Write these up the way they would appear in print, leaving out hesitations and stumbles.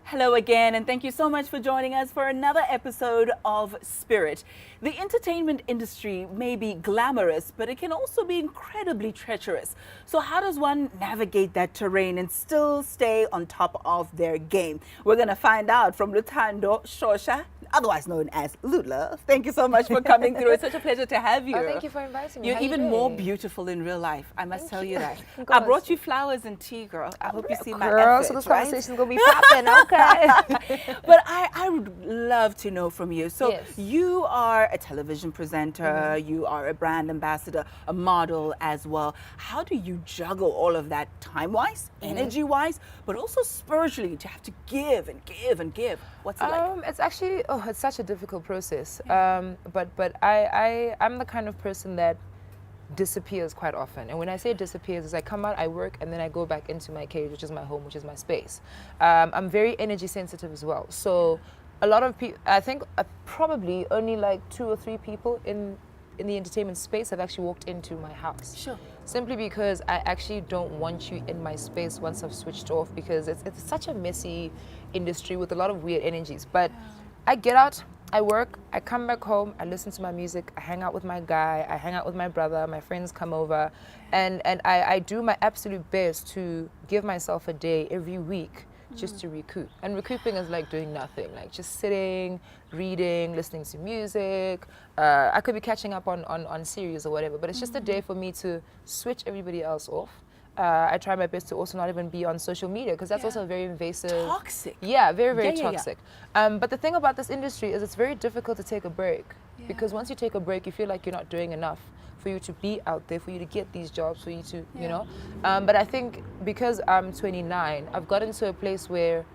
Hello again, and thank you so much for joining us for another episode of Spirit. The entertainment industry may be glamorous, but it can also be incredibly treacherous. So how does one navigate that terrain and still stay on top of their game? We're going to find out from Luthando Shosha, otherwise known as LootLove. Thank you so much for coming through. It's such a pleasure to have you. Oh, thank you for inviting me. You're even more beautiful in real life, I must tell you that. I brought you flowers and tea, girl. I hope you see my effort, so this right? conversation's going to be popping, okay? But I would love to know from you. So Yes. you are a television presenter, you are a brand ambassador, a model as well. How do you juggle all of that time-wise, energy-wise, but also spiritually to have to give and give and give? What's it like? It's actually, it's such a difficult process. But I'm the kind of person that disappears quite often. And when I say disappears, is I come out, I work, and then I go back into my cage, which is my home, which is my space. I'm very energy sensitive as well. So a lot of people, I think probably only like 2 or 3 people in the entertainment space have actually walked into my house. Sure. Simply because I actually don't want you in my space once I've switched off, because it's such a messy industry with a lot of weird energies. But I get out, I work, I come back home, I listen to my music, I hang out with my guy, I hang out with my brother, my friends come over, and I do my absolute best to give myself a day every week just to recoup. And recouping is like doing nothing, like just sitting, reading, listening to music. I could be catching up on series or whatever, but it's just a day for me to switch everybody else off. I try my best to also not even be on social media, because that's also very invasive. Toxic. Yeah, very, very Yeah. toxic. But the thing about this industry is it's very difficult to take a break, because once you take a break, you feel like you're not doing enough for you to be out there, for you to get these jobs, for you to, you know. But I think because I'm 29, I've gotten to a place where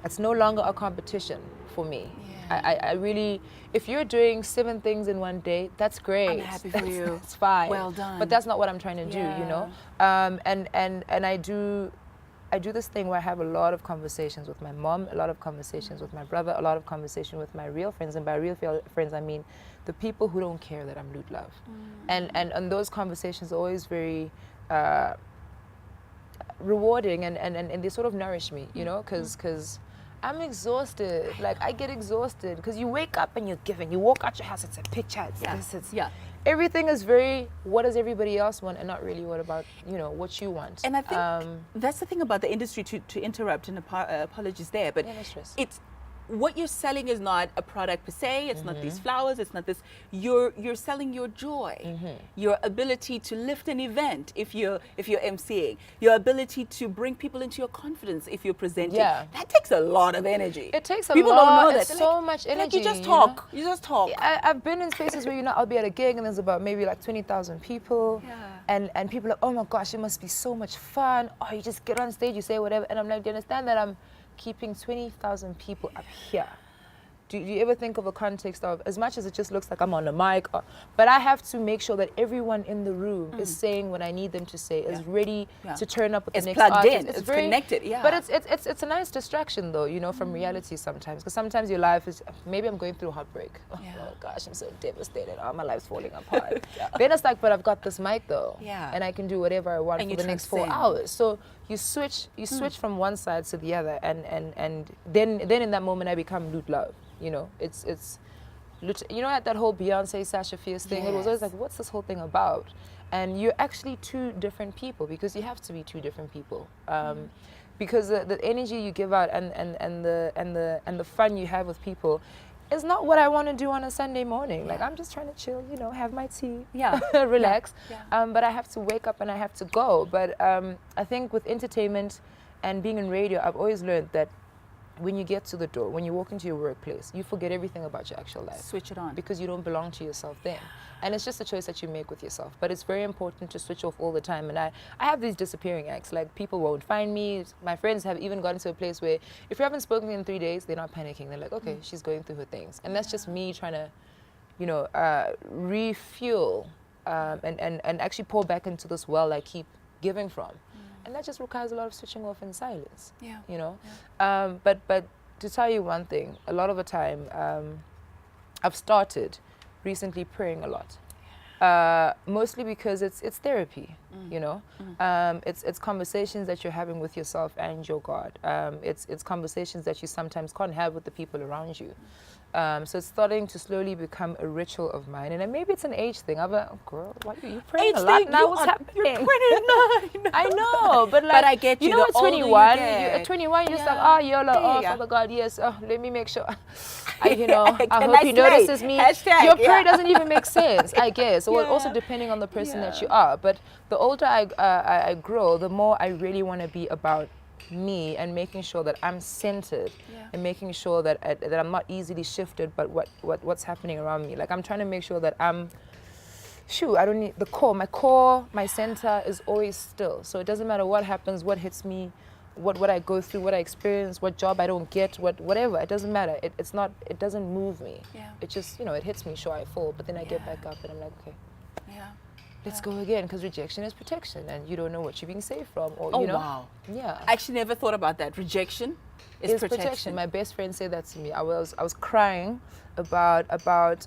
it's no longer a competition for me. I really, if you're doing 7 things in one day, that's great. I'm happy for you. It's fine. Well done. But that's not what I'm trying to do, you know. And I do this thing where I have a lot of conversations with my mom, a lot of conversations with my brother, a lot of conversation with my real friends. And by real friends, I mean the people who don't care that I'm LootLove. And those conversations are always very rewarding, and they sort of nourish me, you know, because I'm exhausted. Like, I get exhausted because you wake up and you're giving. You walk out your house, it's a picture, it's this, it's everything is very, what does everybody else want, and not really what about, you know, what you want. And I think that's the thing about the industry, to interrupt, and apologies there, but no stress. it's what you're selling is not a product per se. It's not these flowers. It's not this. You're selling your joy, your ability to lift an event if you're emceeing, your ability to bring people into your confidence if you're presenting. Yeah. That takes a lot of energy. It takes a People lot. don't know that. It's so much energy. Like, you just know? talk. You just talk. I've been in spaces where, you know, I'll be at a gig and there's about maybe like 20,000 people. And people are like, oh my gosh, it must be so much fun. Oh, you just get on stage, you say whatever. And I'm like, do you understand that I'm keeping 20,000 people up here? Do you ever think of a context of, as much as it just looks like I'm on a mic, but I have to make sure that everyone in the room is saying what I need them to say, is ready to turn up with the next plugged artist. in. It's very connected. But it's a nice distraction though, you know, from reality sometimes, because sometimes your life is, maybe I'm going through heartbreak. Oh gosh, I'm so devastated. Oh, my life's falling apart. Then it's like, but I've got this mic though, and I can do whatever I want for the next 4 hours. So you switch from one side to the other, and then in that moment I become LootLove. You know, it's you know, at that whole Beyonce Sasha Fierce thing, it was always like, what's this whole thing about? And you're actually 2 different people, because you have to be 2 different people, because the energy you give out and the fun you have with people is not what I want to do on a Sunday morning. Like, I'm just trying to chill, you know, have my tea, relax. But I have to wake up and I have to go. But I think with entertainment and being in radio, I've always learned that when you get to the door, when you walk into your workplace, you forget everything about your actual life. Switch it on. Because you don't belong to yourself then. And it's just a choice that you make with yourself. But it's very important to switch off all the time. And I have these disappearing acts. Like, people won't find me. My friends have even gotten to a place where if you haven't spoken in 3 days, they're not panicking. They're like, okay, she's going through her things. And that's just me trying to, you know, refuel and actually pour back into this well I keep giving from. And that just requires a lot of switching off in silence, you know. But to tell you one thing, a lot of the time, I've started recently praying a lot, mostly because it's therapy. you know. It's conversations that you're having with yourself and your God. It's conversations that you sometimes can't have with the people around you. So it's starting to slowly become a ritual of mine, and then maybe it's an age thing. I'm like, oh, girl, what are you praying a lot now? What's happening? You're 29. I know, but like, but I get you. You know, at 21, at 21, you're just like, oh, YOLO, oh, Father God, yes, oh, let me make sure. I hope he notices me. Hashtag, your prayer doesn't even make sense, I guess. So also depending on the person that you are. But the older I grow, the more I really want to be about me and making sure that I'm centered and making sure that I'm not easily shifted by what's happening around me. Like, I'm trying to make sure that I don't need my center is always still. So it doesn't matter what happens, what hits me, what I go through, what I experience, what job I don't get, whatever. It doesn't matter. It doesn't move me. It just, it hits me, sure, I fall, but then I get back up and I'm like, okay. Let's go again, because rejection is protection, and you don't know what you're being saved from. Or, wow. Yeah. I actually never thought about that. Rejection is protection. My best friend said that to me. I was crying about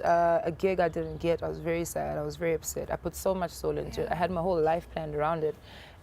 a gig I didn't get. I was very sad. I was very upset. I put so much soul into it. I had my whole life planned around it.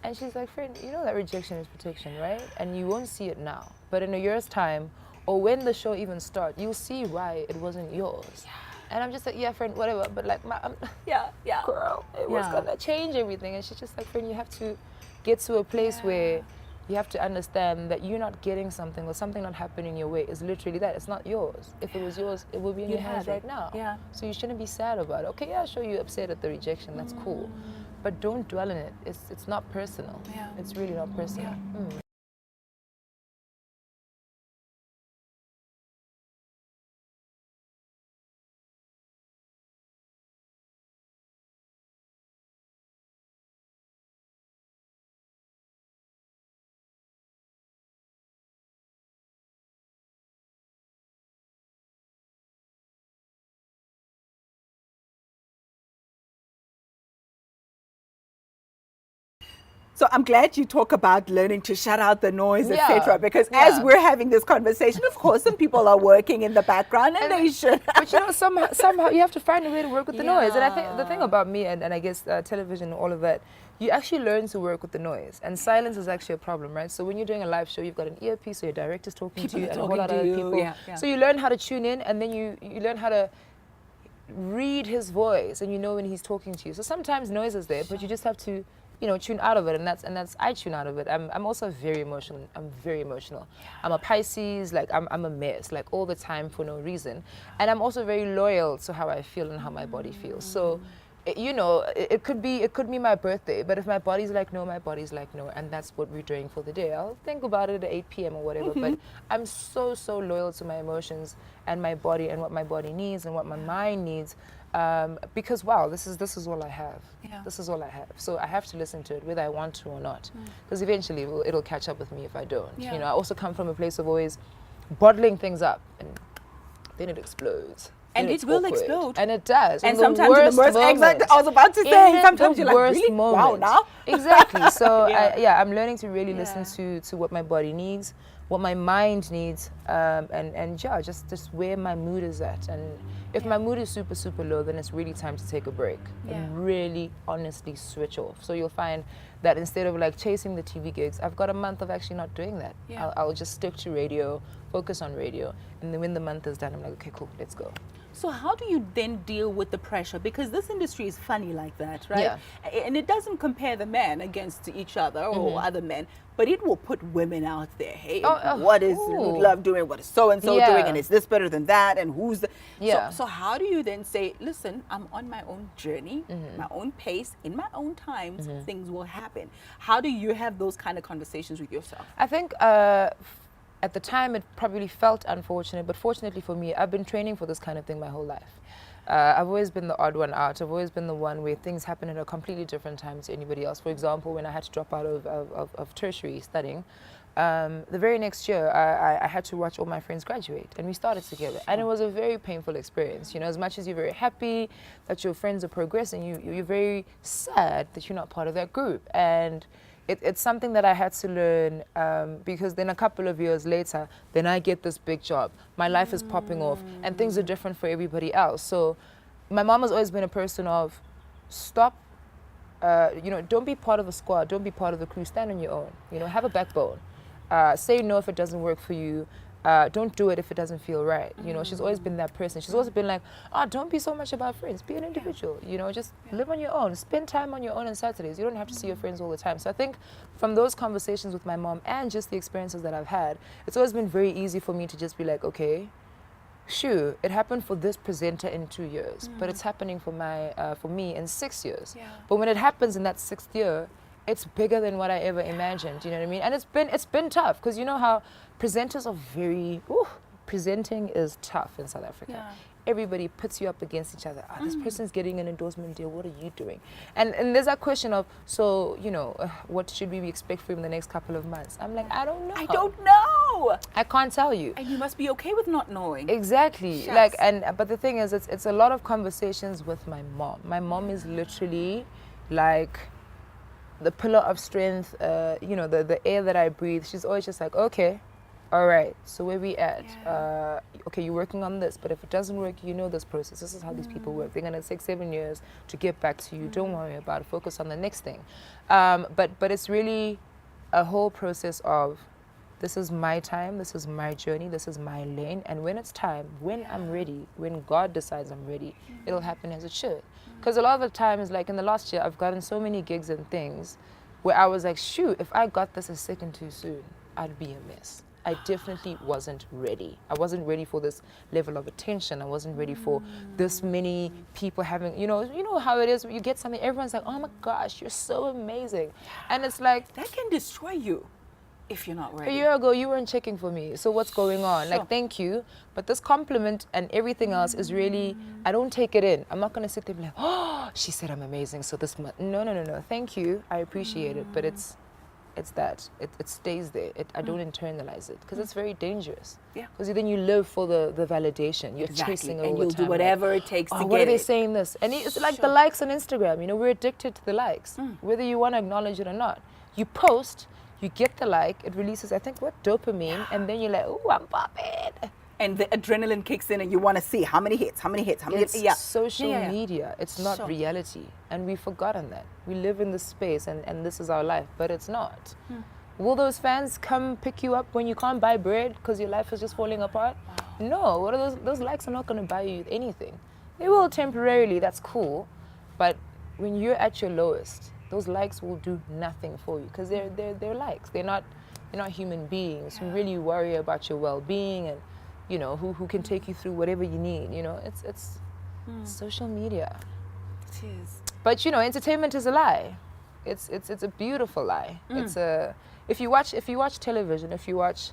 And she's like, friend, you know that rejection is protection, right? And you won't see it now. But in a year's time, or when the show even starts, you'll see why it wasn't yours. And I'm just like, yeah, friend, whatever. But like, girl, it was gonna change everything. And she's just like, friend, you have to get to a place where you have to understand that you're not getting something, or something not happening your way is literally that. It's not yours. If it was yours, it would be in your hands right now. So you shouldn't be sad about it. Okay, yeah, sure, you're upset at the rejection. That's cool. But don't dwell in it. It's not personal. It's really not personal. So I'm glad you talk about learning to shut out the noise, etc. Because as we're having this conversation, of course, some people are working in the background, and they should. But somehow you have to find a way to work with the noise. And I think the thing about me and I guess television and all of that, you actually learn to work with the noise. And silence is actually a problem, right? So when you're doing a live show, you've got an earpiece, so your director's talking to you, and a whole lot of other people. So you learn how to tune in, and then you learn how to read his voice, and you know when he's talking to you. So sometimes noise is there, but you just have to tune out of it, and that's I tune out of it. I'm also very emotional. I'm very emotional. I'm a Pisces, like I'm a mess, like all the time for no reason. And I'm also very loyal to how I feel and how my body feels. So, it could be my birthday, but if my body's like no, my body's like no, and that's what we're doing for the day. I'll think about it at 8 p.m. or whatever, but I'm so loyal to my emotions and my body and what my body needs and what my mind needs. Because this is all I have. This is all I have. So I have to listen to it whether I want to or not. Because eventually it'll catch up with me if I don't. I also come from a place of always bottling things up, and then it explodes. And it will explode. And it does. And sometimes the worst exactly, I was about to say, sometimes you're like, really? Wow, now? Exactly. So I'm learning to really listen to what my body needs, what my mind needs, and just where my mood is at. And if my mood is super low, then it's really time to take a break and really honestly switch off. So you'll find that instead of like chasing the TV gigs, I've got a month of actually not doing that. I'll just stick to radio, focus on radio, and then when the month is done, I'm like, okay, cool, let's go. So how do you then deal with the pressure? Because this industry is funny like that, right? And it doesn't compare the men against each other or other men, but it will put women out there. Hey, what is LootLove doing? What is so-and-so doing? And is this better than that? And who's the... So how do you then say, listen, I'm on my own journey, my own pace, in my own times, things will happen. How do you have those kind of conversations with yourself? I think... at the time, it probably felt unfortunate, but fortunately for me, I've been training for this kind of thing my whole life. I've always been the odd one out. I've always been the one where things happen at a completely different time to anybody else. For example, when I had to drop out of tertiary studying, the very next year, I had to watch all my friends graduate, and we started together. And it was a very painful experience. As much as you're very happy that your friends are progressing, you're very sad that you're not part of that group. And it's something that I had to learn because then a couple of years later, then I get this big job. My life is popping off and things are different for everybody else. So my mom has always been a person of stop don't be part of a squad, don't be part of the crew, stand on your own, have a backbone. Say no if it doesn't work for you. Don't do it if it doesn't feel right. She's always been that person. She's always been like, don't be so much about friends. Be an individual. Just live on your own. Spend time on your own on Saturdays. You don't have to see your friends all the time. So I think from those conversations with my mom and just the experiences that I've had, it's always been very easy for me to just be like, okay, sure, it happened for this presenter in 2 years, but it's happening for me in 6 years. Yeah. But when it happens in that 6th year, it's bigger than what I ever imagined. You know what I mean? And it's been tough because you know how presenters are very. Presenting is tough in South Africa. Yeah. Everybody puts you up against each other. This person's getting an endorsement deal. What are you doing? And there's that question of, so what should we expect from the next couple of months? I'm like, I don't know. I don't know. I can't tell you. And you must be okay with not knowing. Exactly. But the thing is, it's a lot of conversations with my mom. My mom is literally like the pillar of strength, the air that I breathe. She's always just like, okay, all right, so where we at? Yeah. Okay, you're working on this, but if it doesn't work, this process. This is how these people work. They're gonna take 7 years to get back to you. Don't worry about it. Focus on the next thing. But it's really a whole process of, this is my time, this is my journey, this is my lane, and when it's time, when I'm ready, when God decides I'm ready, it'll happen as it should. Because a lot of the times, like in the last year, I've gotten so many gigs and things where I was like, shoot, if I got this a second too soon, I'd be a mess. I definitely wasn't ready. I wasn't ready for this level of attention. I wasn't ready for this many people having, you know how it is. You get something, everyone's like, oh my gosh, you're so amazing. And it's like, that can destroy you if you're not ready. A year ago, you weren't checking for me. So what's going on? Sure. Like, thank you. But this compliment and everything else is really, I don't take it in. I'm not going to sit there and be like, oh, she said I'm amazing. So this much. No. Thank you. I appreciate it. But it's that. It stays there. I don't internalize it because it's very dangerous. Yeah. Because then you live for the validation. You're chasing it all the time. And you'll do whatever it takes to get it. What are they saying this? And it's like the likes on Instagram. We're addicted to the likes, whether you want to acknowledge it or not. You post, you get the like, it releases, I think, dopamine, and then you're like, oh, I'm popping. And the adrenaline kicks in and you want to see how many hits. It's social media. It's not reality. And we've forgotten that. We live in this space and this is our life, but it's not. Will those fans come pick you up when you can't buy bread because your life is just falling apart? Wow. No. What are those likes are not going to buy you anything. They will temporarily, that's cool. But when you're at your lowest, those likes will do nothing for you because they're likes. They're not human beings who really worry about your well-being and who can take you through whatever you need. It's social media. It is. But entertainment is a lie. It's a beautiful lie. It's if you watch television, if you watch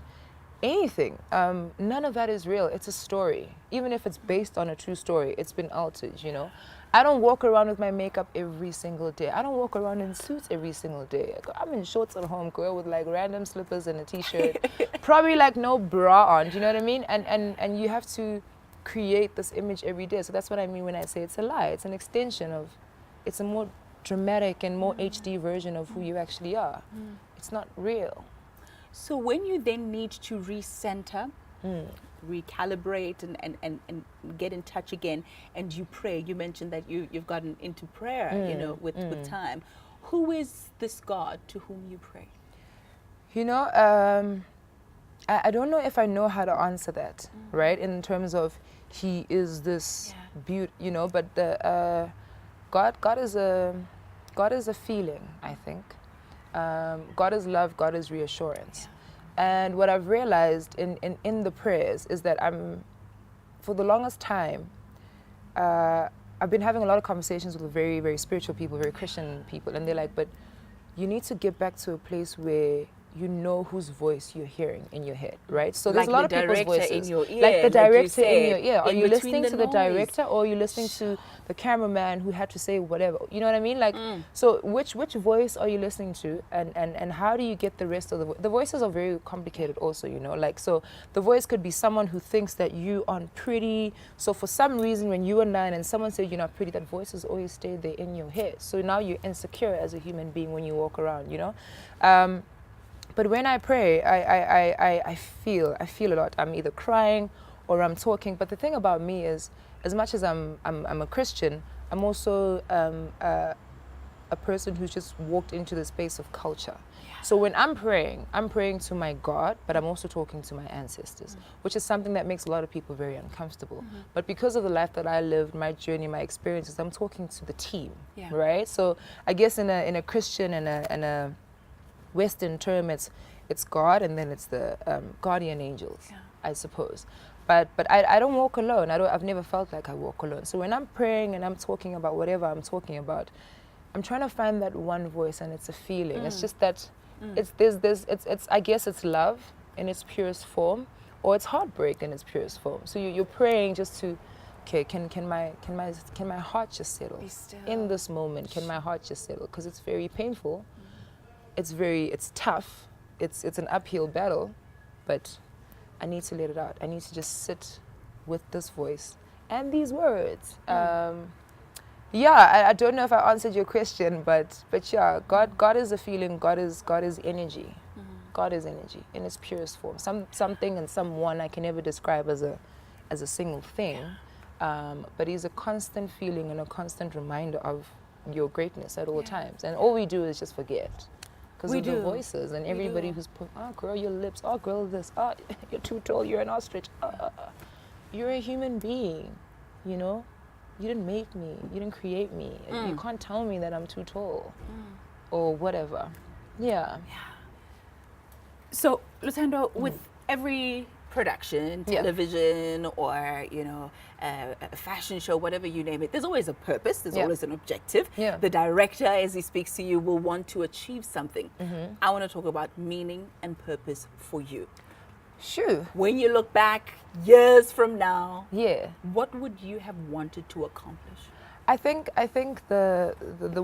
anything, none of that is real. It's a story. Even if it's based on a true story, it's been altered. I don't walk around with my makeup every single day. I don't walk around in suits every single day. I'm in shorts at home, girl, with like random slippers and a t-shirt. Probably like no bra on, do you know what I mean? And you have to create this image every day. So that's what I mean when I say it's a lie. It's an extension of, it's a more dramatic and more HD version of who you actually are. It's not real. So when you then need to recenter, recalibrate and get in touch again, and you pray, you mentioned that you've gotten into prayer, with time. Who is this God to whom you pray? I don't know if I know how to answer that, right? In terms of he is this beauty, but the God is a feeling, I think. God is love, God is reassurance. Yeah. And what I've realized in the prayers is that for the longest time, I've been having a lot of conversations with very, very spiritual people, very Christian people, and they're like, but you need to get back to a place where you know whose voice you're hearing in your head, right? So there's a lot of people's voices. In your ear, like the director in your ear. Are you between listening to the director, or are you listening to the cameraman who had to say whatever? You know what I mean? Like, so which voice are you listening to, and how do you get the rest of the voices are very complicated also, like, so the voice could be someone who thinks that you aren't pretty. So for some reason, when you were 9 and someone said you're not pretty, that voice has always stayed there in your head. So now you're insecure as a human being when you walk around, But when I pray, I feel a lot. I'm either crying or I'm talking. But the thing about me is, as much as I'm a Christian, I'm also a person who's just walked into the space of culture. So when I'm praying to my God, but I'm also talking to my ancestors, which is something that makes a lot of people very uncomfortable. But because of the life that I lived, my journey, my experiences, I'm talking to the team, right? So I guess in a Christian and a Western term, it's God, and then it's the guardian angels, I suppose. But I don't walk alone. I've never felt like I walk alone. So when I'm praying and I'm talking about whatever I'm talking about, I'm trying to find that one voice, and it's a feeling. It's just that it's I guess it's love in its purest form, or it's heartbreak in its purest form. So you're praying just to, okay, can my heart just settle in this moment? Can my heart just settle? Because it's very painful. It's tough. It's an uphill battle, but I need to let it out. I need to just sit with this voice and these words. I don't know if I answered your question, but yeah, God is a feeling. God is energy. God is energy in its purest form. Something and someone I can never describe as a single thing, but He's a constant feeling and a constant reminder of your greatness at all times. And all we do is just forget. Because of the voices and everybody who's put, oh girl, your lips, oh girl, this, oh you're too tall, you're an ostrich. You're a human being, you know? You didn't make me, you didn't create me. You can't tell me that I'm too tall or whatever. Yeah. So, Luthando, with every production, television, or a fashion show, whatever you name it, there's always a purpose, there's always an objective. The director, as he speaks to you, will want to achieve something. I want to talk about meaning and purpose for you. Sure. When you look back years from now, what would you have wanted to accomplish? I think the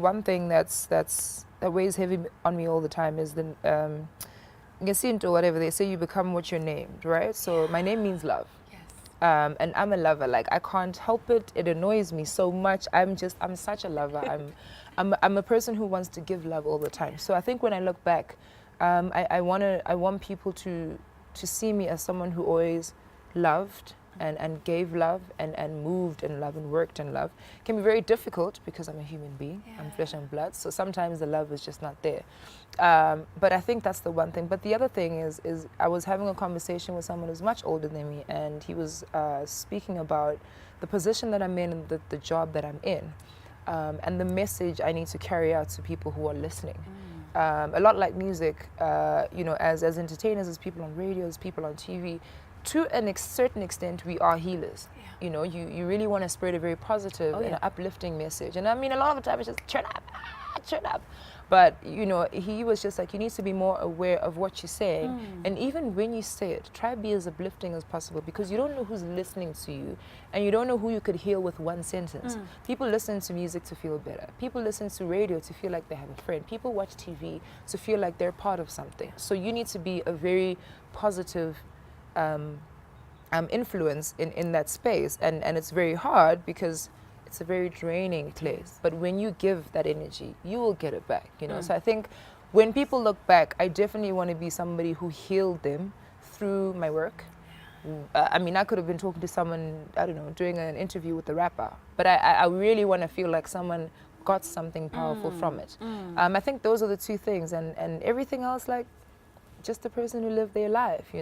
one thing that weighs heavy on me all the time is the or whatever they say, you become what you're named, right? So my name means love. And I'm a lover. Like, I can't help it. It annoys me so much. I'm such a lover. I'm a person who wants to give love all the time. So I think when I look back, I want people to see me as someone who always loved and gave love and moved in love and worked in love. It can be very difficult because I'm a human being. I'm flesh and blood. So sometimes the love is just not there. But I think that's the one thing. But the other thing is I was having a conversation with someone who's much older than me, and he was speaking about the position that I'm in and the job that I'm in, and the message I need to carry out to people who are listening. A lot like music, as entertainers, as people on radio, as people on TV, to a certain extent, we are healers. You know, you really want to spread a very positive and uplifting message. And I mean, a lot of the time it's just turn up. But, he was just like, you need to be more aware of what you're saying. And even when you say it, try to be as uplifting as possible, because you don't know who's listening to you, and you don't know who you could heal with one sentence. People listen to music to feel better. People listen to radio to feel like they have a friend. People watch TV to feel like they're part of something. So you need to be a very positive influence in that space. And it's very hard because it's a very draining place. But when you give that energy, you will get it back, So I think when people look back, I definitely want to be somebody who healed them through my work. I mean, I could have been talking to someone, I don't know, doing an interview with a rapper, but I really want to feel like someone got something powerful from it. I think those are the two things, and everything else, like just a person who lived their life,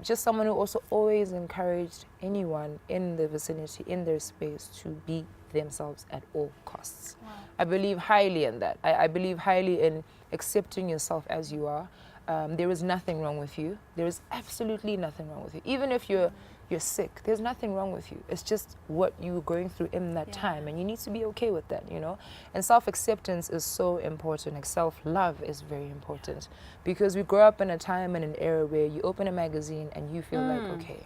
just someone who also always encouraged anyone in the vicinity, in their space, to be themselves at all costs. I believe highly in that. I believe highly in accepting yourself as you are. There is nothing wrong with you. There is absolutely nothing wrong with you. Even if you're sick, there's nothing wrong with you. It's just what you're going through in that time, and you need to be okay with that, And self-acceptance is so important. Like, self-love is very important, because we grow up in a time and an era where you open a magazine and you feel like, okay,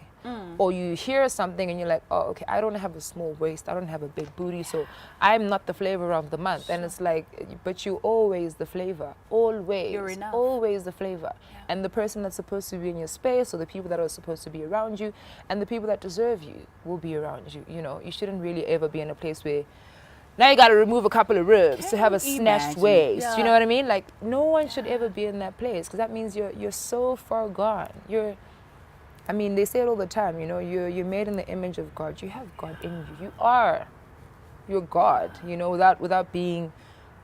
or you hear something and you're like, oh, okay, I don't have a small waist, I don't have a big booty, so I'm not the flavor of the month. And it's like, but you're always the flavor, always. You're enough. Always the flavor. And the person that's supposed to be in your space, or the people that are supposed to be around you, and the people that deserve you will be around you. You shouldn't really ever be in a place where now you got to remove a couple of ribs to have a snatched waist. You know what I mean? Like, no one should ever be in that place, because that means you're so far gone. I mean, they say it all the time, you're made in the image of God. You have God in you. You're God, without being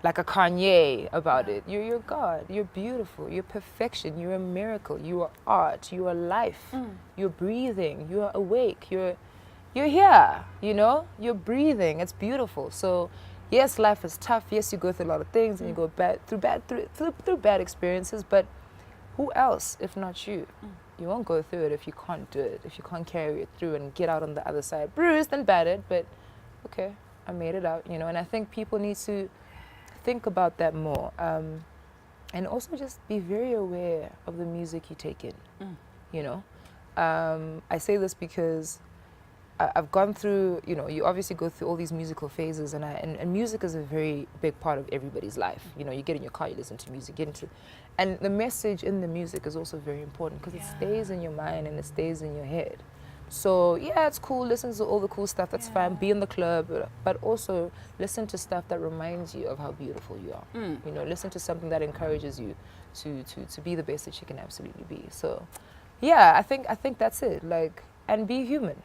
like a Kanye about it. You're God. You're beautiful. You're perfection. You're a miracle. You are art. You are life. You're breathing. You are awake. You're here. You know. You're breathing. It's beautiful. So, yes, life is tough. Yes, you go through a lot of things and you go through bad experiences. But who else if not you? You won't go through it if you can't do it. If you can't carry it through and get out on the other side, bruised and battered. But okay, I made it out. You know. And I think people need to think about that more, and also just be very aware of the music you take in. You know, I say this because I've gone through, you know, you obviously go through all these musical phases, and music is a very big part of everybody's life. You know, you get in your car, you listen to music, and the message in the music is also very important because it stays in your mind and it stays in your head. So yeah, it's cool, listen to all the cool stuff, that's fine, be in the club, but also listen to stuff that reminds you of how beautiful you are. You know, listen to something that encourages you to be the best that you can absolutely be. So yeah, I think that's it. Like, and be human.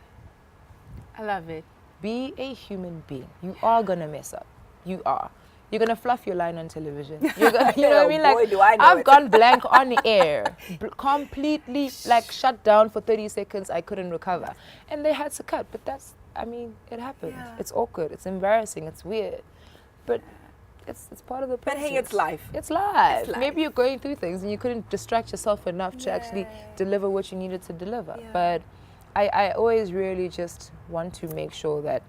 I love it. Be a human being. You are gonna mess up. You are. You're gonna fluff your line on television. You're gonna, you know what I mean? Like, boy, do I know I've gone blank on the air, completely like shut down for 30 seconds. I couldn't recover, and they had to cut. But that's, I mean, it happened. It's awkward. It's embarrassing. It's weird, but it's part of the process. But hey, it's life. It's life. It's life. Maybe you're going through things and you couldn't distract yourself enough to actually deliver what you needed to deliver. But I always really just want to make sure that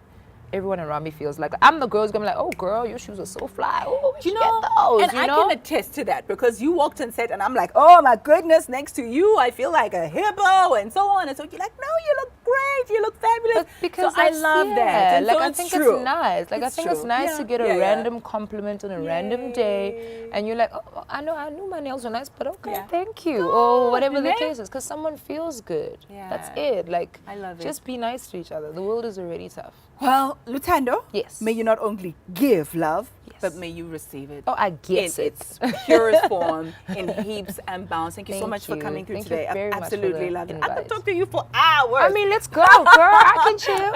everyone around me feels like I'm the girl who's gonna be like, oh girl, your shoes are so fly. Oh, we should get those. And I can attest to that because you walked on set and I'm like, oh my goodness, next to you I feel like a hippo and so on. And so you're like, no, you look great, you look fabulous. But because so I love that. And like, so I it's think true. it's nice. Like, I think it's nice to get a random compliment on a random day, and you're like, oh, I knew my nails were nice, but okay, thank you, or whatever the case is, because someone feels good. That's it. Like, I love it. Just be nice to each other. The world is already tough. Well, Luthando, yes, may you not only give love, but may you receive it. Oh, I get in its purest form, in heaps and bounds. Thank you so much for coming through today. I absolutely love it. I could talk to you for hours. I mean, let's go, girl. I can chill.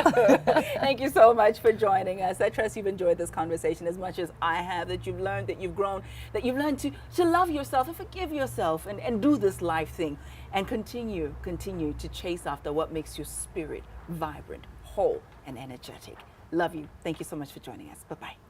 Thank you so much for joining us. I trust you've enjoyed this conversation as much as I have, that you've learned, that you've grown, that you've learned to love yourself and forgive yourself and do this life thing and continue to chase after what makes your spirit vibrant, whole, and energetic. Love you. Thank you so much for joining us. Bye-bye.